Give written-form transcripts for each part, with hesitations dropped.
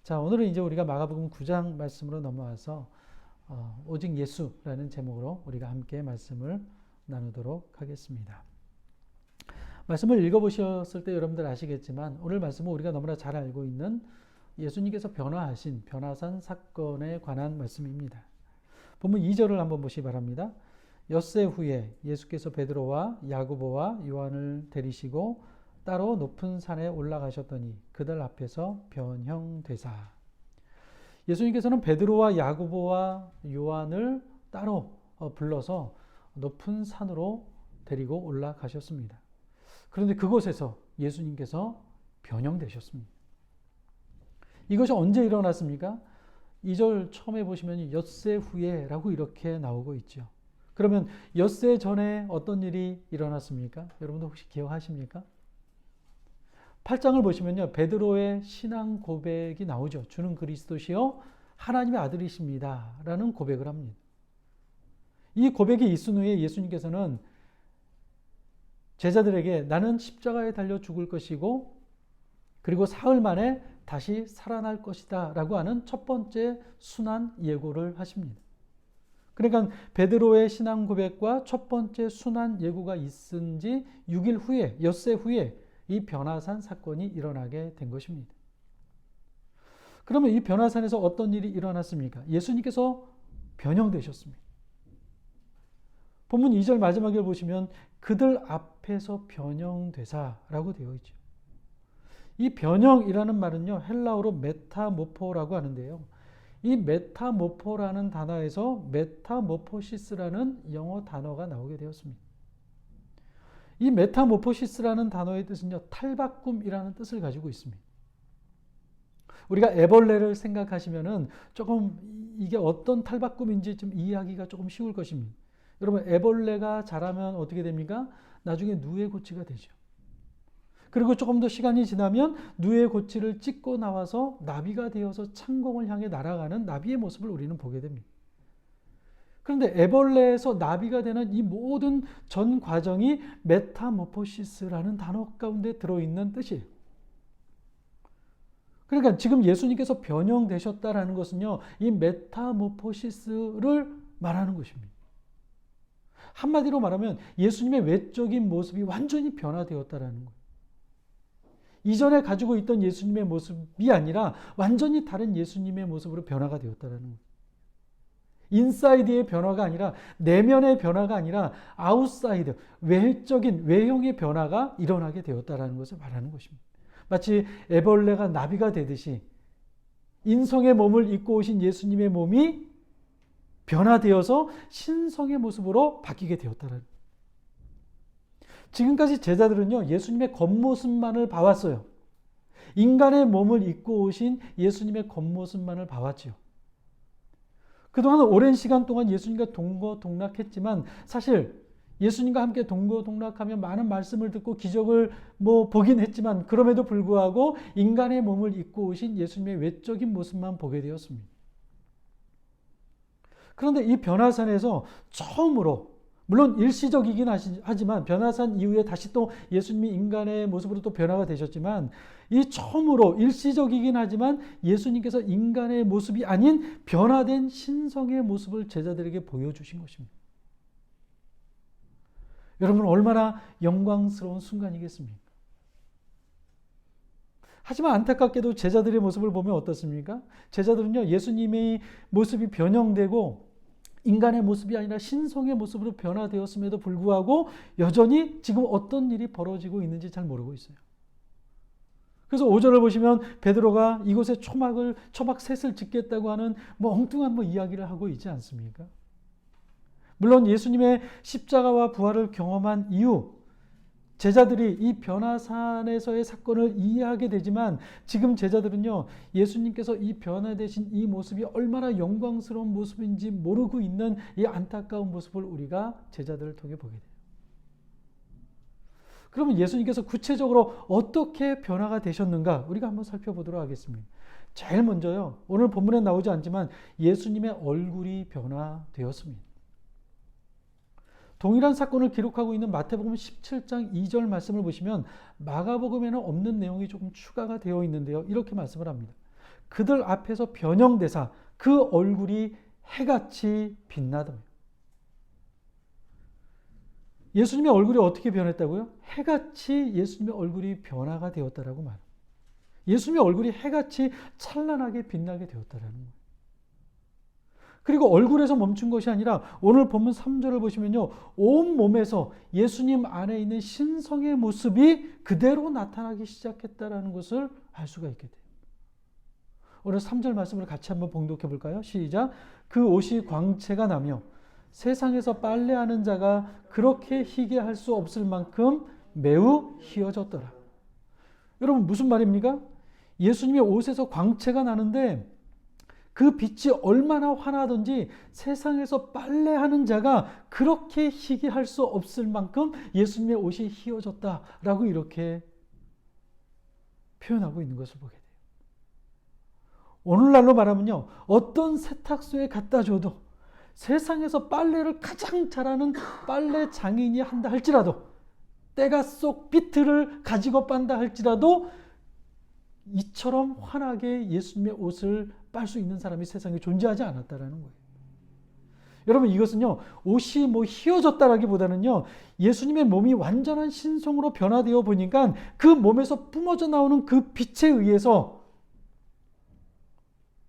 자, 오늘은 이제 우리가 마가복음 9장 말씀으로 넘어와서 오직 예수라는 제목으로 우리가 함께 말씀을 나누도록 하겠습니다. 말씀을 읽어보셨을 때 여러분들 아시겠지만 오늘 말씀은 우리가 너무나 잘 알고 있는 예수님께서 변화하신 변화산 사건에 관한 말씀입니다. 본문 2절을 한번 보시기 바랍니다. 엿새 후에 예수께서 베드로와 야고보와 요한을 데리시고 따로 높은 산에 올라가셨더니 그들 앞에서 변형되사. 예수님께서는 베드로와 야고보와 요한을 따로 불러서 높은 산으로 데리고 올라가셨습니다. 그런데 그곳에서 예수님께서 변형되셨습니다. 이것이 언제 일어났습니까? 2절 처음에 보시면 엿새 후에라고 이렇게 나오고 있죠. 그러면 엿새 전에 어떤 일이 일어났습니까? 여러분도 혹시 기억하십니까? 8장을 보시면요, 베드로의 신앙 고백이 나오죠. 주는 그리스도시요 하나님의 아들이십니다 라는 고백을 합니다. 이 고백이 있은 후에 예수님께서는 제자들에게 나는 십자가에 달려 죽을 것이고 그리고 사흘 만에 다시 살아날 것이다 라고 하는 첫 번째 순환 예고를 하십니다. 그러니까 베드로의 신앙 고백과 첫 번째 순환 예고가 있은 지 6일 후에, 엿새 후에 이 변화산 사건이 일어나게 된 것입니다. 그러면 이 변화산에서 어떤 일이 일어났습니까? 예수님께서 변형되셨습니다. 본문 2절 마지막에 보시면 그들 앞에서 변형되사라고 되어 있죠. 이 변형이라는 말은요, 헬라어로 메타모포라고 하는데요. 이 메타모포라는 단어에서 메타모포시스라는 영어 단어가 나오게 되었습니다. 이 메타모포시스라는 단어의 뜻은요, 탈바꿈이라는 뜻을 가지고 있습니다. 우리가 애벌레를 생각하시면은 조금 이게 어떤 탈바꿈인지 좀 이해하기가 조금 쉬울 것입니다. 여러분, 애벌레가 자라면 어떻게 됩니까? 나중에 누에고치가 되죠. 그리고 조금 더 시간이 지나면 누에고치를 찢고 나와서 나비가 되어서 창공을 향해 날아가는 나비의 모습을 우리는 보게 됩니다. 그런데 애벌레에서 나비가 되는 이 모든 전 과정이 메타모포시스라는 단어 가운데 들어있는 뜻이에요. 그러니까 지금 예수님께서 변형되셨다라는 것은요, 이 메타모포시스를 말하는 것입니다. 한마디로 말하면 예수님의 외적인 모습이 완전히 변화되었다라는 거예요. 이전에 가지고 있던 예수님의 모습이 아니라 완전히 다른 예수님의 모습으로 변화가 되었다라는 거예요. 인사이드의 변화가 아니라 내면의 변화가 아니라 아웃사이드, 외적인 외형의 변화가 일어나게 되었다라는 것을 말하는 것입니다. 마치 애벌레가 나비가 되듯이 인성의 몸을 입고 오신 예수님의 몸이 변화되어서 신성의 모습으로 바뀌게 되었다라는 거예요. 지금까지 제자들은요, 예수님의 겉모습만을 봐왔어요. 인간의 몸을 입고 오신 예수님의 겉모습만을 봐왔지요. 그동안 오랜 시간 동안 예수님과 동거동락했지만 사실 예수님과 함께 동거동락하며 많은 말씀을 듣고 기적을 보긴 했지만 그럼에도 불구하고 인간의 몸을 입고 오신 예수님의 외적인 모습만 보게 되었습니다. 그런데 이 변화산에서 처음으로, 물론 일시적이긴 하지만 변화산 이후에 다시 또 예수님이 인간의 모습으로 또 변화가 되셨지만 이 처음으로 일시적이긴 하지만 예수님께서 인간의 모습이 아닌 변화된 신성의 모습을 제자들에게 보여주신 것입니다. 여러분, 얼마나 영광스러운 순간이겠습니까? 하지만 안타깝게도 제자들의 모습을 보면 어떻습니까? 제자들은요, 예수님의 모습이 변형되고 인간의 모습이 아니라 신성의 모습으로 변화되었음에도 불구하고 여전히 지금 어떤 일이 벌어지고 있는지 잘 모르고 있어요. 그래서 5절을 보시면 베드로가 이곳에 초막 셋을 짓겠다고 하는 엉뚱한 이야기를 하고 있지 않습니까? 물론 예수님의 십자가와 부활을 경험한 이후 제자들이 이 변화산에서의 사건을 이해하게 되지만 지금 제자들은요, 예수님께서 이 변화되신 이 모습이 얼마나 영광스러운 모습인지 모르고 있는 이 안타까운 모습을 우리가 제자들을 통해 보게 돼요. 그러면 예수님께서 구체적으로 어떻게 변화가 되셨는가 우리가 한번 살펴보도록 하겠습니다. 제일 먼저요, 오늘 본문에 나오지 않지만 예수님의 얼굴이 변화되었습니다. 동일한 사건을 기록하고 있는 마태복음 17장 2절 말씀을 보시면 마가복음에는 없는 내용이 조금 추가가 되어 있는데요. 이렇게 말씀을 합니다. 그들 앞에서 변형되사 그 얼굴이 해같이 빛나더며. 예수님의 얼굴이 어떻게 변했다고요? 해같이 예수님의 얼굴이 변화가 되었다라고 말합니다. 예수님의 얼굴이 해같이 찬란하게 빛나게 되었다라는 거예요. 그리고 얼굴에서 멈춘 것이 아니라 오늘 본문 3절을 보시면요, 온 몸에서 예수님 안에 있는 신성의 모습이 그대로 나타나기 시작했다라는 것을 알 수가 있게 돼요. 오늘 3절 말씀을 같이 한번 봉독해 볼까요? 시작. 그 옷이 광채가 나며 세상에서 빨래하는 자가 그렇게 희게 할 수 없을 만큼 매우 희어졌더라. 여러분, 무슨 말입니까? 예수님의 옷에서 광채가 나는데 그 빛이 얼마나 환하든지 세상에서 빨래하는 자가 그렇게 희게 할 수 없을 만큼 예수님의 옷이 희어졌다라고 이렇게 표현하고 있는 것을 보게 돼요. 오늘날로 말하면요, 어떤 세탁소에 갖다 줘도 세상에서 빨래를 가장 잘하는 빨래 장인이 한다 할지라도, 때가 쏙 비트를 가지고 빤다 할지라도 이처럼 환하게 예수님의 옷을 빨 수 있는 사람이 세상에 존재하지 않았다라는 거예요. 여러분, 이것은요, 옷이 희어졌다라기보다는요, 예수님의 몸이 완전한 신성으로 변화되어 보니까 그 몸에서 뿜어져 나오는 그 빛에 의해서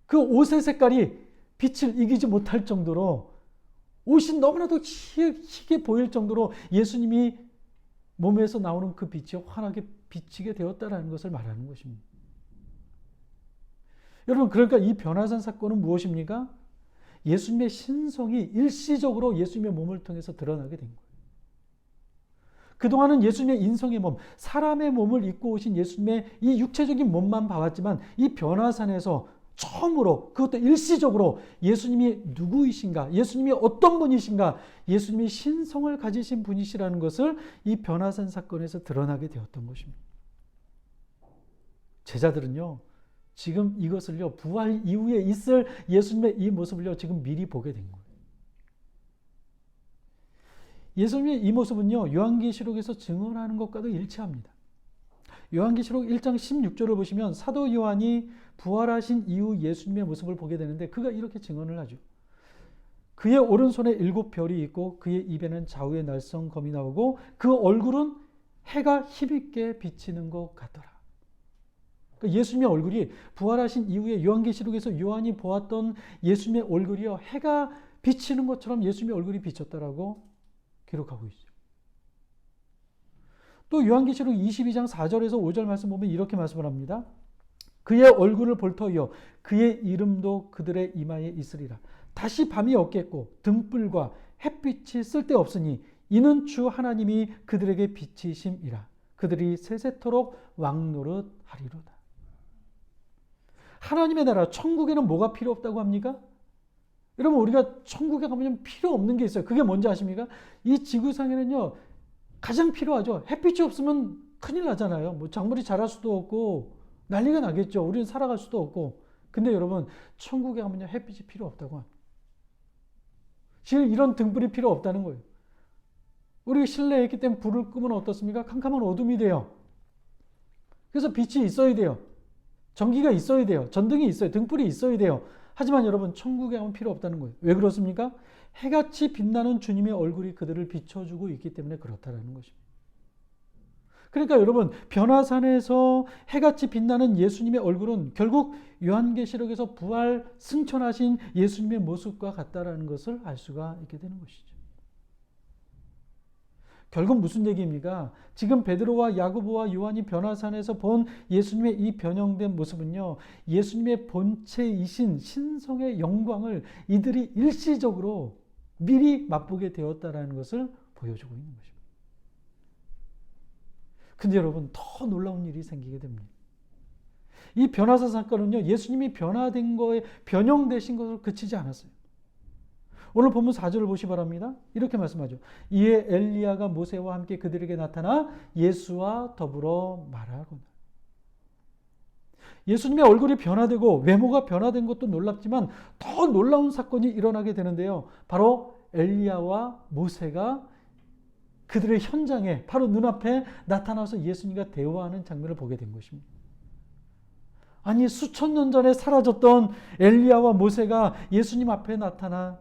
그 옷의 색깔이 빛을 이기지 못할 정도로 옷이 너무나도 희게 보일 정도로 예수님이 몸에서 나오는 그 빛이 환하게 비치게 되었다라는 것을 말하는 것입니다. 여러분, 그러니까 이 변화산 사건은 무엇입니까? 예수님의 신성이 일시적으로 예수님의 몸을 통해서 드러나게 된 거예요. 그동안은 예수님의 인성의 몸, 사람의 몸을 입고 오신 예수님의 이 육체적인 몸만 봐왔지만 이 변화산에서 처음으로, 그것도 일시적으로 예수님이 누구이신가, 예수님이 어떤 분이신가, 예수님이 신성을 가지신 분이시라는 것을 이 변화산 사건에서 드러나게 되었던 것입니다. 제자들은요, 지금 이것을요, 부활 이후에 있을 예수님의 이 모습을요, 지금 미리 보게 된 거예요. 예수님의 이 모습은요, 요한계시록에서 증언하는 것과도 일치합니다. 요한계시록 1장 16절을 보시면 사도 요한이 부활하신 이후 예수님의 모습을 보게 되는데 그가 이렇게 증언을 하죠. 그의 오른손에 7별이 있고 그의 입에는 좌우의 날성검이 나오고 그 얼굴은 해가 힘있게 비치는 것 같더라. 그러니까 예수님의 얼굴이 부활하신 이후에 요한계시록에서 요한이 보았던 예수님의 얼굴이요, 해가 비치는 것처럼 예수님의 얼굴이 비쳤다라고 기록하고 있죠. 또 요한계시록 22장 4절에서 5절 말씀 보면 이렇게 말씀을 합니다. 그의 얼굴을 볼 터이요 그의 이름도 그들의 이마에 있으리라. 다시 밤이 없겠고 등불과 햇빛이 쓸데없으니 이는 주 하나님이 그들에게 빛이심이라. 그들이 세세토록 왕노릇 하리로다. 하나님의 나라 천국에는 뭐가 필요 없다고 합니까? 여러분, 우리가 천국에 가면 필요 없는 게 있어요. 그게 뭔지 아십니까? 이 지구상에는요, 가장 필요하죠. 햇빛이 없으면 큰일 나잖아요. 작물이 자랄 수도 없고 난리가 나겠죠. 우리는 살아갈 수도 없고. 근데 여러분, 천국에 가면요, 햇빛이 필요 없다고 합니다. 지금 이런 등불이 필요 없다는 거예요. 우리 실내에 있기 때문에 불을 끄면 어떻습니까? 캄캄한 어둠이 돼요. 그래서 빛이 있어야 돼요. 전기가 있어야 돼요. 전등이 있어요. 등불이 있어야 돼요. 하지만 여러분, 천국에 가면 필요 없다는 거예요. 왜 그렇습니까? 해같이 빛나는 주님의 얼굴이 그들을 비춰주고 있기 때문에 그렇다는 것입니다. 그러니까 여러분, 변화산에서 해같이 빛나는 예수님의 얼굴은 결국 요한계시록에서 부활 승천하신 예수님의 모습과 같다라는 것을 알 수가 있게 되는 것이죠. 결국 무슨 얘기입니까? 지금 베드로와 야고보와 요한이 변화산에서 본 예수님의 이 변형된 모습은요, 예수님의 본체이신 신성의 영광을 이들이 일시적으로 미리 맛보게 되었다라는 것을 보여주고 있는 것입니다. 근데 여러분, 더 놀라운 일이 생기게 됩니다. 이 변화사 사건은요, 예수님이 변화된 거에 변형되신 것으로 그치지 않았어요. 오늘 본문 4절을 보시 바랍니다. 이렇게 말씀하죠. 이에 엘리야가 모세와 함께 그들에게 나타나 예수와 더불어 말하거늘. 예수님의 얼굴이 변화되고 외모가 변화된 것도 놀랍지만 더 놀라운 사건이 일어나게 되는데요. 바로 엘리야와 모세가 그들의 현장에 바로 눈앞에 나타나서 예수님과 대화하는 장면을 보게 된 것입니다. 아니 수천 년 전에 사라졌던 엘리야와 모세가 예수님 앞에 나타나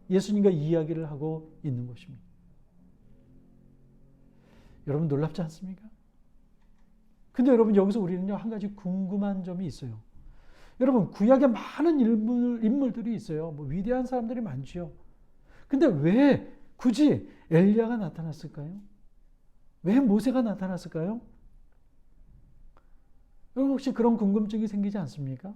예수님과 이야기를 하고 있는 것입니다. 여러분 놀랍지 않습니까? 근데 여러분 여기서 우리는요 한 가지 궁금한 점이 있어요. 여러분 구약에 많은 인물들이 있어요. 뭐 위대한 사람들이 많지요. 근데 왜 굳이 엘리야가 나타났을까요? 왜 모세가 나타났을까요? 여러분 혹시 그런 궁금증이 생기지 않습니까?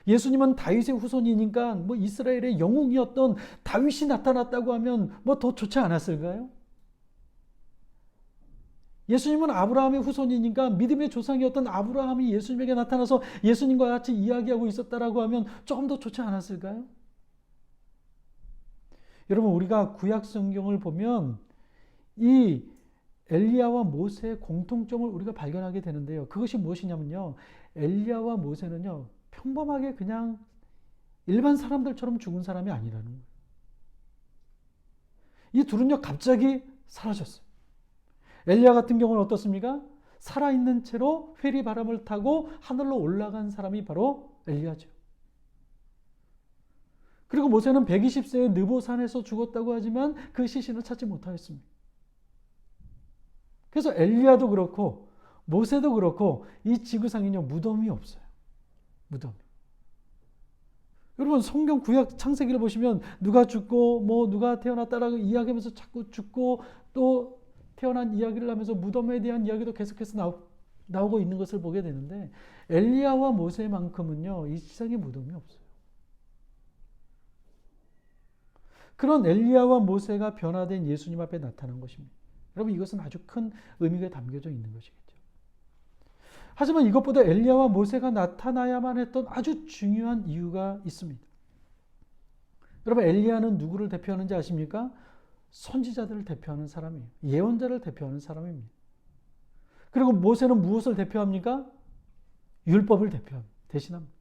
예수님은 다윗의 후손이니까 뭐 이스라엘의 영웅이었던 다윗이 나타났다고 하면 뭐 더 좋지 않았을까요? 예수님은 아브라함의 후손이니까 믿음의 조상이었던 아브라함이 예수님에게 나타나서 예수님과 같이 이야기하고 있었다라고 하면 조금 더 좋지 않았을까요? 여러분 우리가 구약 성경을 보면 이 엘리야와 모세의 공통점을 우리가 발견하게 되는데요. 그것이 무엇이냐면요. 엘리야와 모세는요. 평범하게 그냥 일반 사람들처럼 죽은 사람이 아니라는 거예요. 이 둘은요. 갑자기 사라졌어요. 엘리야 같은 경우는 어떻습니까? 살아있는 채로 회리 바람을 타고 하늘로 올라간 사람이 바로 엘리야죠. 그리고 모세는 120세에 느보산에서 죽었다고 하지만 그 시신을 찾지 못하였습니다. 그래서 엘리야도 그렇고 모세도 그렇고 이 지구상에는 무덤이 없어요. 무덤. 여러분 성경 구약 창세기를 보시면 누가 죽고 뭐 누가 태어났다라고 이야기하면서 자꾸 죽고 또 태어난 이야기를 하면서 무덤에 대한 이야기도 계속해서 나오고 있는 것을 보게 되는데 엘리야와 모세만큼은요 이 세상에 무덤이 없어요. 그런 엘리야와 모세가 변화된 예수님 앞에 나타난 것입니다. 여러분 이것은 아주 큰 의미가 담겨져 있는 것이겠죠. 하지만 이것보다 엘리야와 모세가 나타나야만 했던 아주 중요한 이유가 있습니다. 여러분 엘리야는 누구를 대표하는지 아십니까? 선지자들을 대표하는 사람이에요. 예언자를 대표하는 사람입니다. 그리고 모세는 무엇을 대표합니까? 율법을 대신합니다.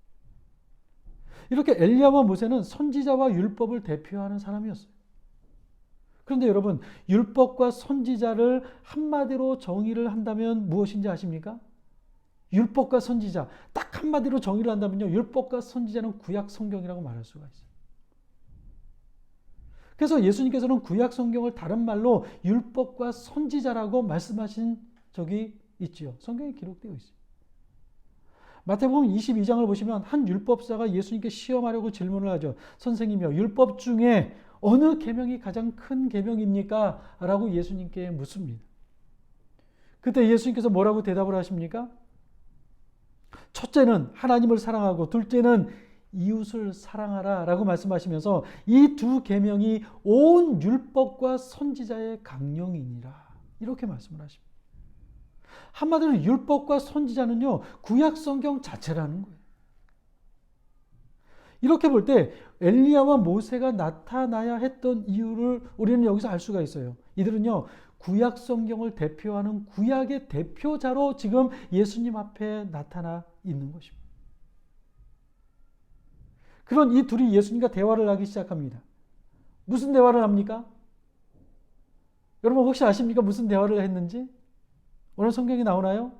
이렇게 엘리야와 모세는 선지자와 율법을 대표하는 사람이었어요. 그런데 여러분 율법과 선지자를 한마디로 정의를 한다면 무엇인지 아십니까? 율법과 선지자 딱 한마디로 정의를 한다면요. 율법과 선지자는 구약 성경이라고 말할 수가 있어요. 그래서 예수님께서는 구약 성경을 다른 말로 율법과 선지자라고 말씀하신 적이 있지요. 성경에 기록되어 있어요. 마태복음 22장을 보시면 한 율법사가 예수님께 시험하려고 질문을 하죠. 선생님이요, 율법 중에 어느 계명이 가장 큰 계명입니까? 라고 예수님께 묻습니다. 그때 예수님께서 뭐라고 대답을 하십니까? 첫째는 하나님을 사랑하고 둘째는 이웃을 사랑하라 라고 말씀하시면서 이 두 계명이 온 율법과 선지자의 강령이니라 이렇게 말씀을 하십니다. 한마디로 율법과 선지자는요 구약 성경 자체라는 거예요. 이렇게 볼 때 엘리야와 모세가 나타나야 했던 이유를 우리는 여기서 알 수가 있어요. 이들은요 구약 성경을 대표하는 구약의 대표자로 지금 예수님 앞에 나타나 있는 것입니다. 그런 이 둘이 예수님과 대화를 하기 시작합니다. 무슨 대화를 합니까? 여러분 혹시 아십니까? 무슨 대화를 했는지? 오늘 성경에 나오나요?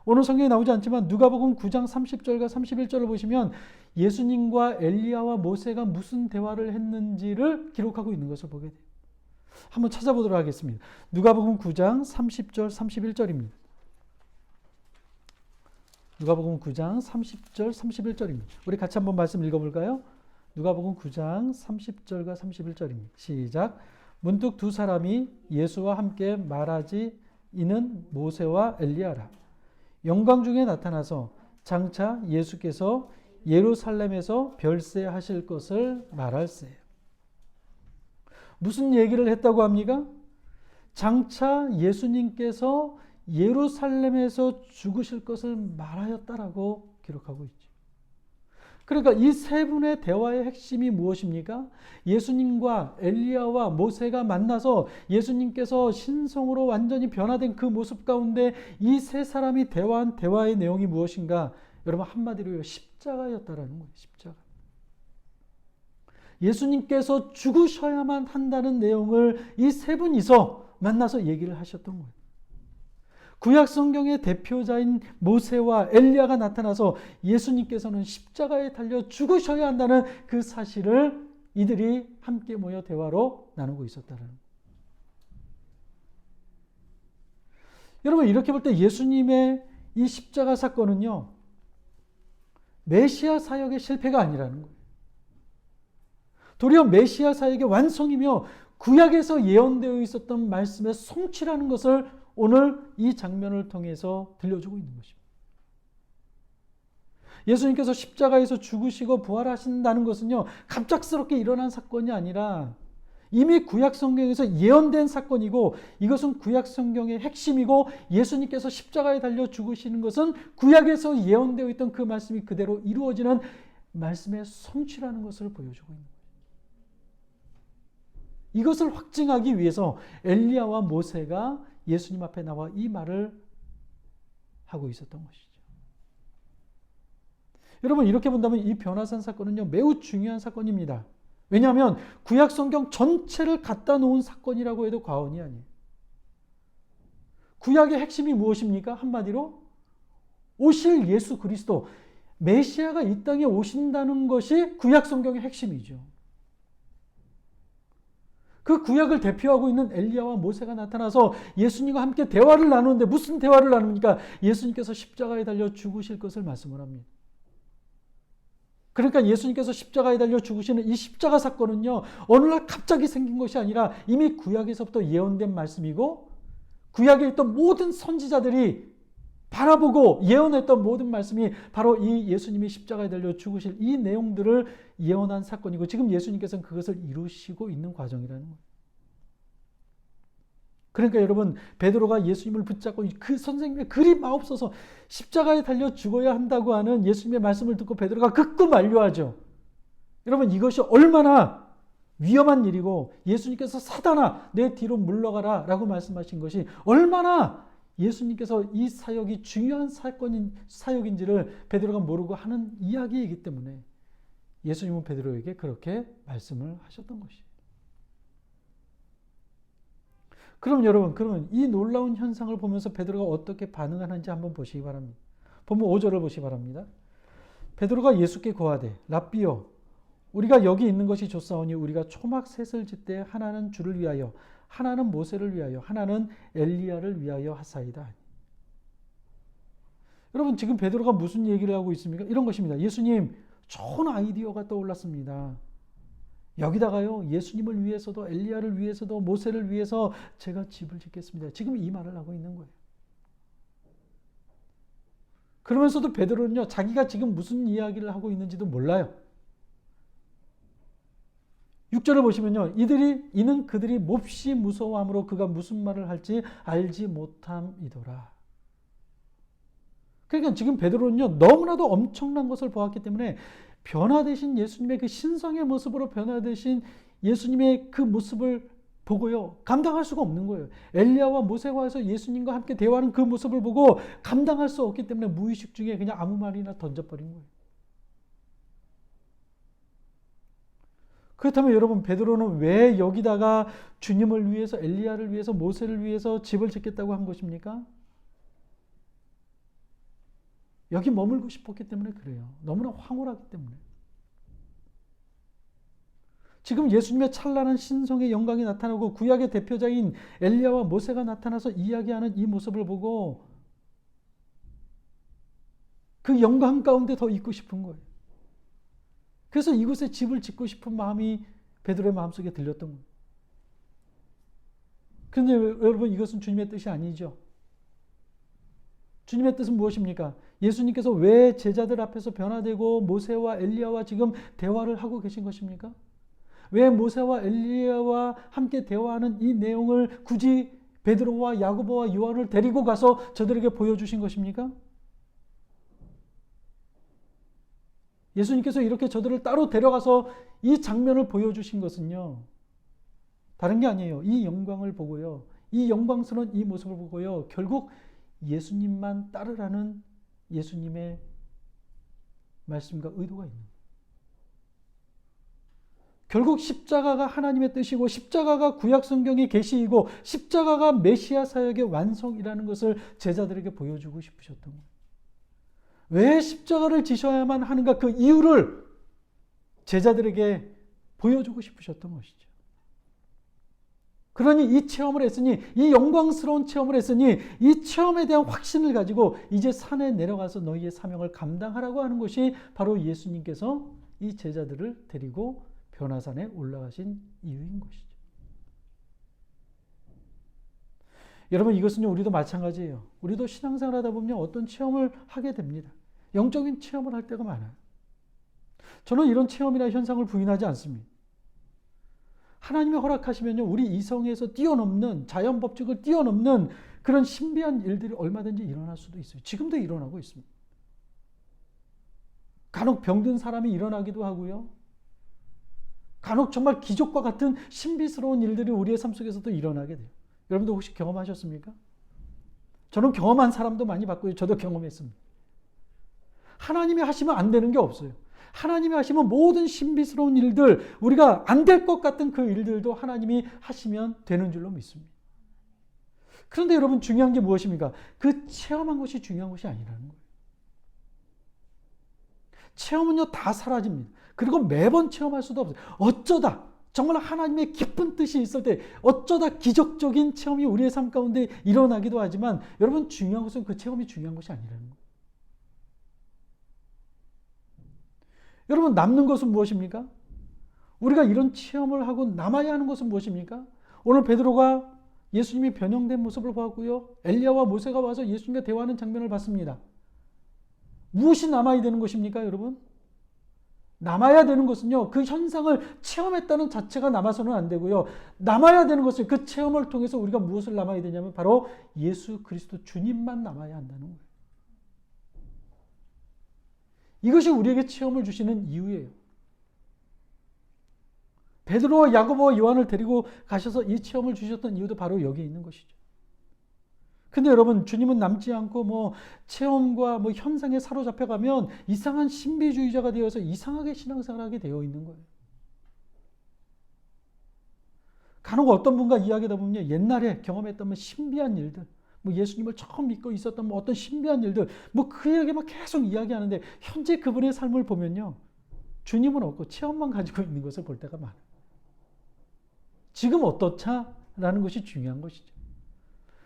오늘 성경에 나오지 않지만 누가복음 9장 30절과 31절을 보시면 예수님과 엘리야와 모세가 무슨 대화를 했는지를 기록하고 있는 것을 보게 돼요. 한번 찾아보도록 하겠습니다. 누가복음 9장 30절 31절입니다. 누가복음 9장 30절 31절입니다. 우리 같이 한번 말씀 읽어볼까요? 누가복음 9장 30절과 31절입니다. 시작. 문득 두 사람이 예수와 함께 말하지 이는 모세와 엘리야라. 영광 중에 나타나서 장차 예수께서 예루살렘에서 별세하실 것을 말할세. 무슨 얘기를 했다고 합니까? 장차 예수님께서 예루살렘에서 죽으실 것을 말하였다라고 기록하고 있죠. 그러니까 이 세 분의 대화의 핵심이 무엇입니까? 예수님과 엘리야와 모세가 만나서 예수님께서 신성으로 완전히 변화된 그 모습 가운데 이 세 사람이 대화한 대화의 내용이 무엇인가? 여러분 한마디로 십자가였다라는 거예요. 십자가. 예수님께서 죽으셔야만 한다는 내용을 이 세 분이서 만나서 얘기를 하셨던 거예요. 구약 성경의 대표자인 모세와 엘리야가 나타나서 예수님께서는 십자가에 달려 죽으셔야 한다는 그 사실을 이들이 함께 모여 대화로 나누고 있었다는. 여러분, 이렇게 볼 때 예수님의 이 십자가 사건은요, 메시아 사역의 실패가 아니라는 거예요. 도리어 메시아 사역의 완성이며 구약에서 예언되어 있었던 말씀의 성취라는 것을 오늘 이 장면을 통해서 들려주고 있는 것입니다. 예수님께서 십자가에서 죽으시고 부활하신다는 것은요, 갑작스럽게 일어난 사건이 아니라 이미 구약 성경에서 예언된 사건이고, 이것은 구약 성경의 핵심이고, 예수님께서 십자가에 달려 죽으시는 것은 구약에서 예언되어 있던 그 말씀이 그대로 이루어지는 말씀의 성취라는 것을 보여주고 있는 거예요. 이것을 확증하기 위해서 엘리야와 모세가 예수님 앞에 나와 이 말을 하고 있었던 것이죠. 여러분, 이렇게 본다면 이 변화산 사건은요, 매우 중요한 사건입니다. 왜냐하면 구약 성경 전체를 갖다 놓은 사건이라고 해도 과언이 아니에요. 구약의 핵심이 무엇입니까? 한마디로 오실 예수 그리스도, 메시아가 이 땅에 오신다는 것이 구약 성경의 핵심이죠. 그 구약을 대표하고 있는 엘리야와 모세가 나타나서 예수님과 함께 대화를 나누는데, 무슨 대화를 나눕니까? 예수님께서 십자가에 달려 죽으실 것을 말씀을 합니다. 그러니까 예수님께서 십자가에 달려 죽으시는 이 십자가 사건은요, 어느 날 갑자기 생긴 것이 아니라 이미 구약에서부터 예언된 말씀이고, 구약에 있던 모든 선지자들이 바라보고 예언했던 모든 말씀이 바로 이 예수님이 십자가에 달려 죽으실 이 내용들을 예언한 사건이고, 지금 예수님께서는 그것을 이루시고 있는 과정이라는 거예요. 그러니까 여러분, 베드로가 예수님을 붙잡고 그 선생님의 그리 마옵소서, 십자가에 달려 죽어야 한다고 하는 예수님의 말씀을 듣고 베드로가 극구 만류하죠. 여러분, 이것이 얼마나 위험한 일이고, 예수님께서 사단아 내 뒤로 물러가라 라고 말씀하신 것이 얼마나 예수님께서 이 사역이 중요한 사역인지를 베드로가 모르고 하는 이야기이기 때문에 예수님은 베드로에게 그렇게 말씀을 하셨던 것이에요. 그럼 여러분, 그러면 이 놀라운 현상을 보면서 베드로가 어떻게 반응하는지 한번 보시기 바랍니다. 본문 5절을 보시기 바랍니다. 베드로가 예수께 고하되 랍비여, 우리가 여기 있는 것이 좋사오니 우리가 초막 셋을 짓되 하나는 주를 위하여, 하나는 모세를 위하여, 하나는 엘리야를 위하여 하사이다. 여러분, 지금 베드로가 무슨 얘기를 하고 있습니까? 이런 것입니다. 예수님, 좋은 아이디어가 떠올랐습니다. 여기다가요, 예수님을 위해서도 엘리야를 위해서도 모세를 위해서 제가 집을 짓겠습니다. 지금 이 말을 하고 있는 거예요. 그러면서도 베드로는요, 자기가 지금 무슨 이야기를 하고 있는지도 몰라요. 6절을 보시면요, 이는 그들이 몹시 무서워함으로 그가 무슨 말을 할지 알지 못함이더라. 그러니까 지금 베드로는요, 너무나도 엄청난 것을 보았기 때문에 변화되신 예수님의 그 신성의 모습으로 변화되신 예수님의 그 모습을 보고요, 감당할 수가 없는 거예요. 엘리야와 모세가 와서 예수님과 함께 대화하는 그 모습을 보고 감당할 수 없기 때문에 무의식 중에 그냥 아무 말이나 던져버린 거예요. 그렇다면 여러분, 베드로는 왜 여기다가 주님을 위해서, 엘리야를 위해서, 모세를 위해서 집을 짓겠다고 한 것입니까? 여기 머물고 싶었기 때문에 그래요. 너무나 황홀하기 때문에. 지금 예수님의 찬란한 신성의 영광이 나타나고 구약의 대표자인 엘리야와 모세가 나타나서 이야기하는 이 모습을 보고 그 영광 가운데 더 있고 싶은 거예요. 그래서 이곳에 집을 짓고 싶은 마음이 베드로의 마음속에 들렸던 거예요. 그런데 여러분, 이것은 주님의 뜻이 아니죠. 주님의 뜻은 무엇입니까? 예수님께서 왜 제자들 앞에서 변화되고 모세와 엘리야와 지금 대화를 하고 계신 것입니까? 왜 모세와 엘리야와 함께 대화하는 이 내용을 굳이 베드로와 야고보와 요한을 데리고 가서 저들에게 보여주신 것입니까? 예수님께서 이렇게 저들을 따로 데려가서 이 장면을 보여주신 것은요, 다른 게 아니에요. 이 영광을 보고요, 이 영광스러운 이 모습을 보고요, 결국 예수님만 따르라는 예수님의 말씀과 의도가 있는 거예요. 결국 십자가가 하나님의 뜻이고 십자가가 구약 성경의 계시이고 십자가가 메시아 사역의 완성이라는 것을 제자들에게 보여주고 싶으셨던 거예요. 왜 십자가를 지셔야만 하는가 그 이유를 제자들에게 보여주고 싶으셨던 것이죠. 그러니 이 체험을 했으니 이 영광스러운 체험을 했으니 이 체험에 대한 확신을 가지고 이제 산에 내려가서 너희의 사명을 감당하라고 하는 것이 바로 예수님께서 이 제자들을 데리고 변화산에 올라가신 이유인 것이죠. 여러분 이것은요 우리도 마찬가지예요. 우리도 신앙생활 하다 보면 어떤 체험을 하게 됩니다. 영적인 체험을 할 때가 많아요. 저는 이런 체험이나 현상을 부인하지 않습니다. 하나님이 허락하시면요 우리 이성에서 뛰어넘는 자연 법칙을 뛰어넘는 그런 신비한 일들이 얼마든지 일어날 수도 있어요. 지금도 일어나고 있습니다. 간혹 병든 사람이 일어나기도 하고요. 간혹 정말 기적과 같은 신비스러운 일들이 우리의 삶 속에서도 일어나게 돼요. 여러분도 혹시 경험하셨습니까? 저는 경험한 사람도 많이 봤고요. 저도 경험했습니다. 하나님이 하시면 안 되는 게 없어요. 하나님이 하시면 모든 신비스러운 일들, 우리가 안 될 것 같은 그 일들도 하나님이 하시면 되는 줄로 믿습니다. 그런데 여러분 중요한 게 무엇입니까? 그 체험한 것이 중요한 것이 아니라는 거예요. 체험은요 다 사라집니다. 그리고 매번 체험할 수도 없어요. 어쩌다 정말 하나님의 깊은 뜻이 있을 때 어쩌다 기적적인 체험이 우리의 삶 가운데 일어나기도 하지만 여러분 중요한 것은 그 체험이 중요한 것이 아니라는 거예요. 여러분 남는 것은 무엇입니까? 우리가 이런 체험을 하고 남아야 하는 것은 무엇입니까? 오늘 베드로가 예수님이 변형된 모습을 보았고요. 엘리야와 모세가 와서 예수님과 대화하는 장면을 봤습니다. 무엇이 남아야 되는 것입니까, 여러분? 남아야 되는 것은요, 그 현상을 체험했다는 자체가 남아서는 안 되고요. 남아야 되는 것은 그 체험을 통해서 우리가 무엇을 남아야 되냐면 바로 예수 그리스도 주님만 남아야 한다는 거예요. 이것이 우리에게 체험을 주시는 이유예요. 베드로와 야고보와 요한을 데리고 가셔서 이 체험을 주셨던 이유도 바로 여기에 있는 것이죠. 근데 여러분 주님은 남지 않고 체험과 현상에 사로잡혀가면 이상한 신비주의자가 되어서 이상하게 신앙생활하게 되어 있는 거예요. 간혹 어떤 분과 이야기하다 보면 옛날에 경험했던 신비한 일들, 예수님을 처음 믿고 있었던 어떤 신비한 일들, 그 얘기만 계속 이야기하는데 현재 그분의 삶을 보면요, 주님은 없고 체험만 가지고 있는 것을 볼 때가 많아요. 지금 어떻냐라는 것이 중요한 것이죠.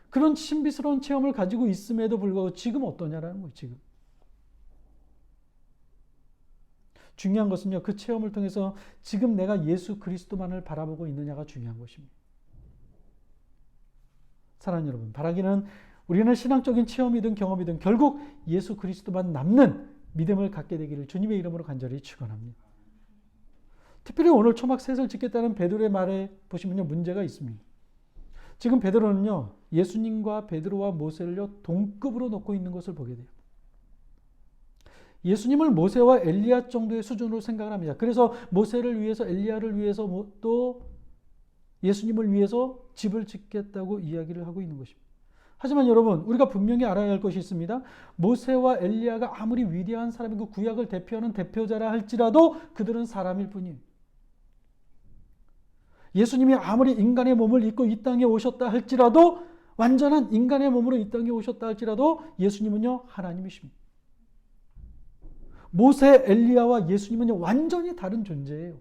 그런 신비스러운 체험을 가지고 있음에도 불구하고 지금 어떠냐라는 거예요. 지금. 중요한 것은요, 그 체험을 통해서 지금 내가 예수 그리스도만을 바라보고 있느냐가 중요한 것입니다. 사랑하는 여러분, 바라기는 우리는 신앙적인 체험이든 경험이든 결국 예수 그리스도만 남는 믿음을 갖게 되기를 주님의 이름으로 간절히 축원합니다. 특별히 오늘 초막 셋을 짓겠다는 베드로의 말에 보시면요, 문제가 있습니다. 지금 베드로는요, 예수님과 베드로와 모세를요, 동급으로 놓고 있는 것을 보게 돼요. 예수님을 모세와 엘리야 정도의 수준으로 생각을 합니다. 그래서 모세를 위해서, 엘리야를 위해서, 또 예수님을 위해서 집을 짓겠다고 이야기를 하고 있는 것입니다. 하지만 여러분, 우리가 분명히 알아야 할 것이 있습니다. 모세와 엘리야가 아무리 위대한 사람이고 구약을 대표하는 대표자라 할지라도 그들은 사람일 뿐이에요. 예수님이 아무리 인간의 몸을 입고 이 땅에 오셨다 할지라도, 완전한 인간의 몸으로 이 땅에 오셨다 할지라도 예수님은요, 하나님이십니다. 모세, 엘리야와 예수님은요, 완전히 다른 존재예요.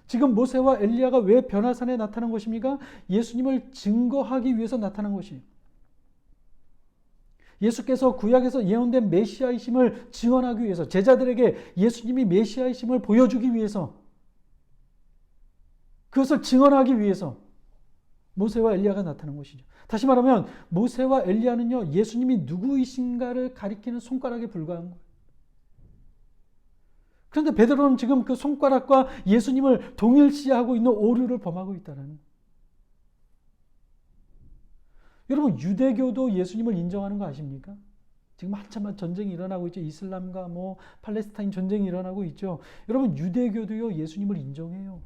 지금 모세와 엘리야가 왜 변화산에 나타난 것입니까? 예수님을 증거하기 위해서 나타난 것이에요. 예수께서 구약에서 예언된 메시아이심을 증언하기 위해서, 제자들에게 예수님이 메시아이심을 보여주기 위해서, 그것을 증언하기 위해서 모세와 엘리야가 나타난 것이죠. 다시 말하면 모세와 엘리야는요, 예수님이 누구이신가를 가리키는 손가락에 불과한 거예요. 그런데 베드로는 지금 그 손가락과 예수님을 동일시하고 있는 오류를 범하고 있다는 거예요. 여러분, 유대교도 예수님을 인정하는 거 아십니까? 지금 한참 전쟁이 일어나고 있죠. 이슬람과 팔레스타인 전쟁이 일어나고 있죠. 여러분, 유대교도요, 예수님을 인정해요.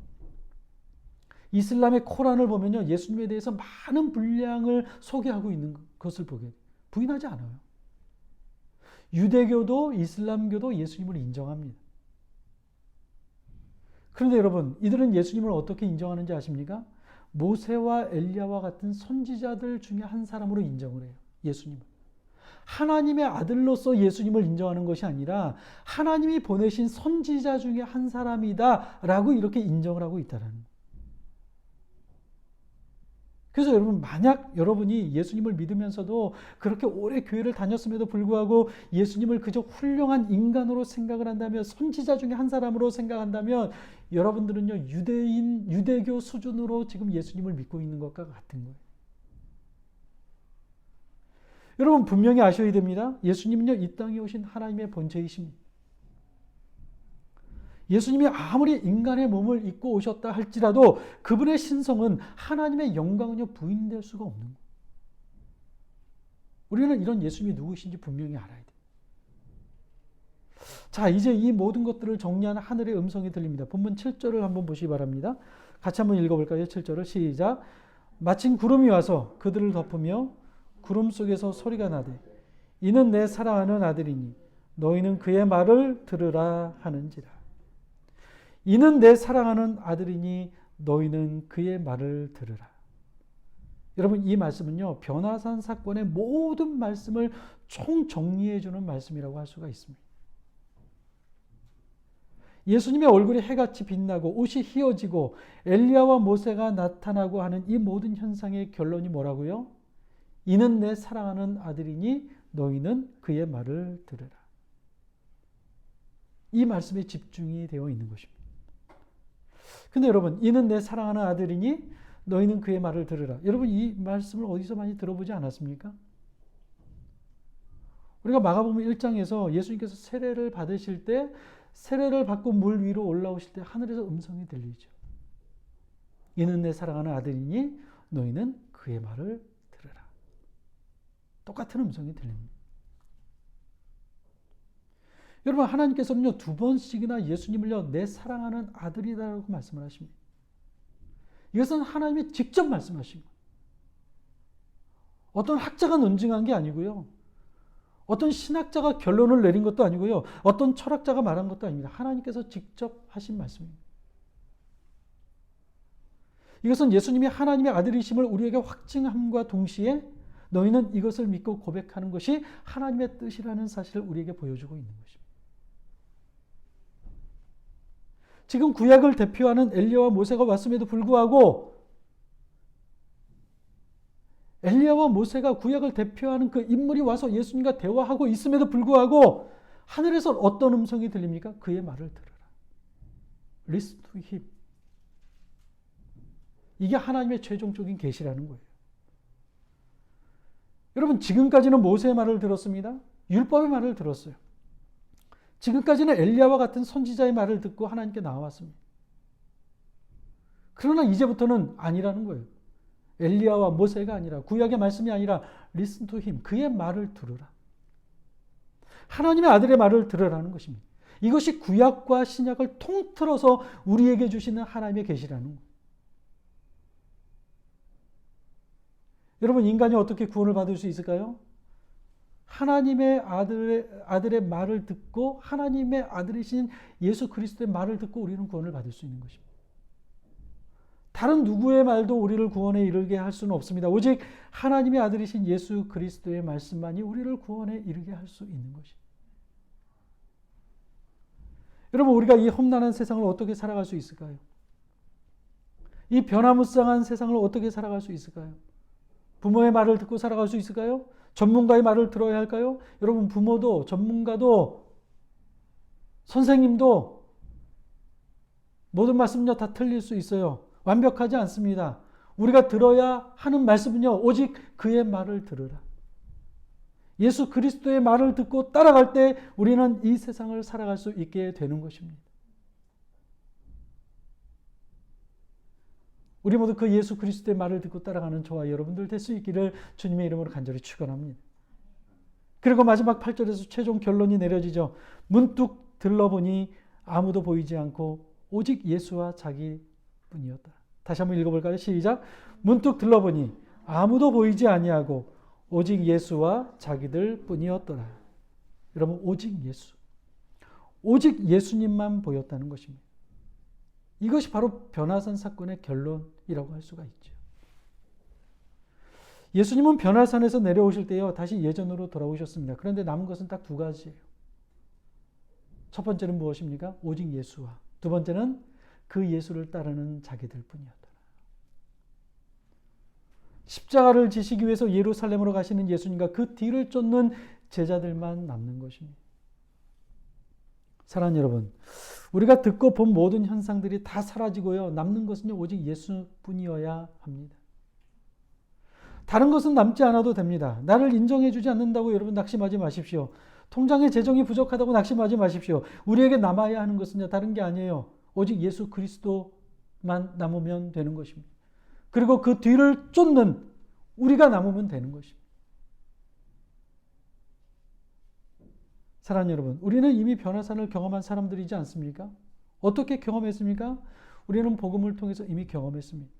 이슬람의 코란을 보면요, 예수님에 대해서 많은 분량을 소개하고 있는 것을 보게 돼요. 부인하지 않아요. 유대교도 이슬람교도 예수님을 인정합니다. 그런데 여러분, 이들은 예수님을 어떻게 인정하는지 아십니까? 모세와 엘리야와 같은 선지자들 중에 한 사람으로 인정을 해요. 예수님을. 하나님의 아들로서 예수님을 인정하는 것이 아니라 하나님이 보내신 선지자 중에 한 사람이다라고 이렇게 인정을 하고 있다는 거예요. 그래서 여러분, 만약 여러분이 예수님을 믿으면서도 그렇게 오래 교회를 다녔음에도 불구하고 예수님을 그저 훌륭한 인간으로 생각을 한다면, 선지자 중에 한 사람으로 생각한다면 여러분들은요, 유대교 수준으로 지금 예수님을 믿고 있는 것과 같은 거예요. 여러분, 분명히 아셔야 됩니다. 예수님은요, 이 땅에 오신 하나님의 본체이십니다. 예수님이 아무리 인간의 몸을 입고 오셨다 할지라도 그분의 신성은, 하나님의 영광은요, 부인될 수가 없는 거예요. 우리는 이런 예수님이 누구신지 분명히 알아야 돼요. 자, 이제 이 모든 것들을 정리하는 하늘의 음성이 들립니다. 본문 7절을 한번 보시기 바랍니다. 같이 한번 읽어볼까요? 7절을 시작. 마침 구름이 와서 그들을 덮으며 구름 속에서 소리가 나되 이는 내 사랑하는 아들이니 너희는 그의 말을 들으라 하는지라. 이는 내 사랑하는 아들이니 너희는 그의 말을 들으라. 여러분, 이 말씀은요, 변화산 사건의 모든 말씀을 총정리해 주는 말씀이라고 할 수가 있습니다. 예수님의 얼굴이 해같이 빛나고 옷이 휘어지고 엘리야와 모세가 나타나고 하는 이 모든 현상의 결론이 뭐라고요? 이는 내 사랑하는 아들이니 너희는 그의 말을 들으라. 이 말씀에 집중이 되어 있는 것입니다. 근데 여러분, 이는 내 사랑하는 아들이니 너희는 그의 말을 들으라. 여러분, 이 말씀을 어디서 많이 들어보지 않았습니까? 우리가 마가복음 1장에서 예수님께서 세례를 받으실 때, 세례를 받고 물 위로 올라오실 때 하늘에서 음성이 들리죠. 이는 내 사랑하는 아들이니 너희는 그의 말을 들으라. 똑같은 음성이 들립니다. 여러분, 하나님께서는요, 2번씩이나 예수님을요, 내 사랑하는 아들이다라고 말씀을 하십니다. 이것은 하나님이 직접 말씀하신 거예요. 어떤 학자가 논증한 게 아니고요. 어떤 신학자가 결론을 내린 것도 아니고요. 어떤 철학자가 말한 것도 아닙니다. 하나님께서 직접 하신 말씀입니다. 이것은 예수님이 하나님의 아들이심을 우리에게 확증함과 동시에 너희는 이것을 믿고 고백하는 것이 하나님의 뜻이라는 사실을 우리에게 보여주고 있는 것입니다. 지금 구약을 대표하는 엘리야와 모세가 왔음에도 불구하고 엘리야와 모세가 구약을 대표하는 그 인물이 와서 예수님과 대화하고 있음에도 불구하고 하늘에서 어떤 음성이 들립니까? 그의 말을 들으라. Listen to him. 이게 하나님의 최종적인 계시라는 거예요. 여러분, 지금까지는 모세의 말을 들었습니다. 율법의 말을 들었어요. 지금까지는 엘리야와 같은 선지자의 말을 듣고 하나님께 나왔습니다. 그러나 이제부터는 아니라는 거예요. 엘리야와 모세가 아니라, 구약의 말씀이 아니라 listen to him, 그의 말을 들으라. 하나님의 아들의 말을 들으라는 것입니다. 이것이 구약과 신약을 통틀어서 우리에게 주시는 하나님의 계시라는 거예요. 여러분, 인간이 어떻게 구원을 받을 수 있을까요? 하나님의 아들의 말을 듣고, 하나님의 아들이신 예수 그리스도의 말을 듣고 우리는 구원을 받을 수 있는 것입니다. 다른 누구의 말도 우리를 구원에 이르게 할 수는 없습니다. 오직 하나님의 아들이신 예수 그리스도의 말씀만이 우리를 구원에 이르게 할 수 있는 것입니다. 여러분, 우리가 이 험난한 세상을 어떻게 살아갈 수 있을까요? 이 변화무쌍한 세상을 어떻게 살아갈 수 있을까요? 부모의 말을 듣고 살아갈 수 있을까요? 전문가의 말을 들어야 할까요? 여러분, 부모도, 전문가도, 선생님도 모든 말씀은요, 다 틀릴 수 있어요. 완벽하지 않습니다. 우리가 들어야 하는 말씀은요, 오직 그의 말을 들으라. 예수 그리스도의 말을 듣고 따라갈 때 우리는 이 세상을 살아갈 수 있게 되는 것입니다. 우리 모두 그 예수 그리스도의 말을 듣고 따라가는 저와 여러분들 될 수 있기를 주님의 이름으로 간절히 축원합니다. 그리고 마지막 8절에서 최종 결론이 내려지죠. 문득 들러보니 아무도 보이지 않고 오직 예수와 자기뿐이었다. 다시 한번 읽어볼까요? 시작. 문득 들러보니 아무도 보이지 아니하고 오직 예수와 자기들 뿐이었더라. 여러분, 오직 예수. 오직 예수님만 보였다는 것입니다. 이것이 바로 변화산 사건의 결론이라고 할 수가 있죠. 예수님은 변화산에서 내려오실 때요, 다시 예전으로 돌아오셨습니다. 그런데 남은 것은 딱 두 가지예요. 첫 번째는 무엇입니까? 오직 예수와, 두 번째는 그 예수를 따르는 자기들 뿐이었더라. 십자가를 지시기 위해서 예루살렘으로 가시는 예수님과 그 뒤를 쫓는 제자들만 남는 것입니다. 사랑하는 여러분, 우리가 듣고 본 모든 현상들이 다 사라지고요, 남는 것은 오직 예수뿐이어야 합니다. 다른 것은 남지 않아도 됩니다. 나를 인정해 주지 않는다고 여러분 낙심하지 마십시오. 통장에 재정이 부족하다고 낙심하지 마십시오. 우리에게 남아야 하는 것은 다른 게 아니에요. 오직 예수 그리스도만 남으면 되는 것입니다. 그리고 그 뒤를 쫓는 우리가 남으면 되는 것입니다. 사랑하는 여러분, 우리는 이미 변화산을 경험한 사람들이지 않습니까? 어떻게 경험했습니까? 우리는 복음을 통해서 이미 경험했습니다.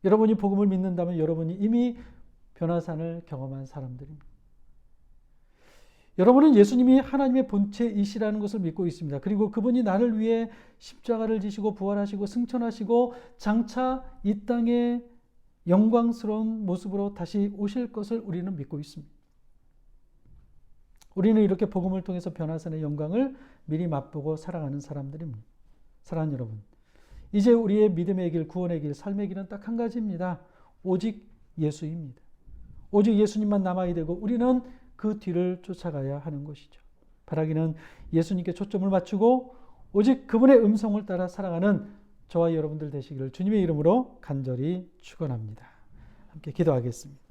여러분이 복음을 믿는다면 여러분이 이미 변화산을 경험한 사람들입니다. 여러분은 예수님이 하나님의 본체이시라는 것을 믿고 있습니다. 그리고 그분이 나를 위해 십자가를 지시고 부활하시고 승천하시고 장차 이 땅에 영광스러운 모습으로 다시 오실 것을 우리는 믿고 있습니다. 우리는 이렇게 복음을 통해서 변화산의 영광을 미리 맛보고 살아가는 사람들입니다. 사랑하는 여러분, 이제 우리의 믿음의 길, 구원의 길, 삶의 길은 딱 한 가지입니다. 오직 예수입니다. 오직 예수님만 남아야 되고 우리는 그 뒤를 쫓아가야 하는 것이죠. 바라기는 예수님께 초점을 맞추고 오직 그분의 음성을 따라 살아가는 저와 여러분들 되시기를 주님의 이름으로 간절히 축원합니다. 함께 기도하겠습니다.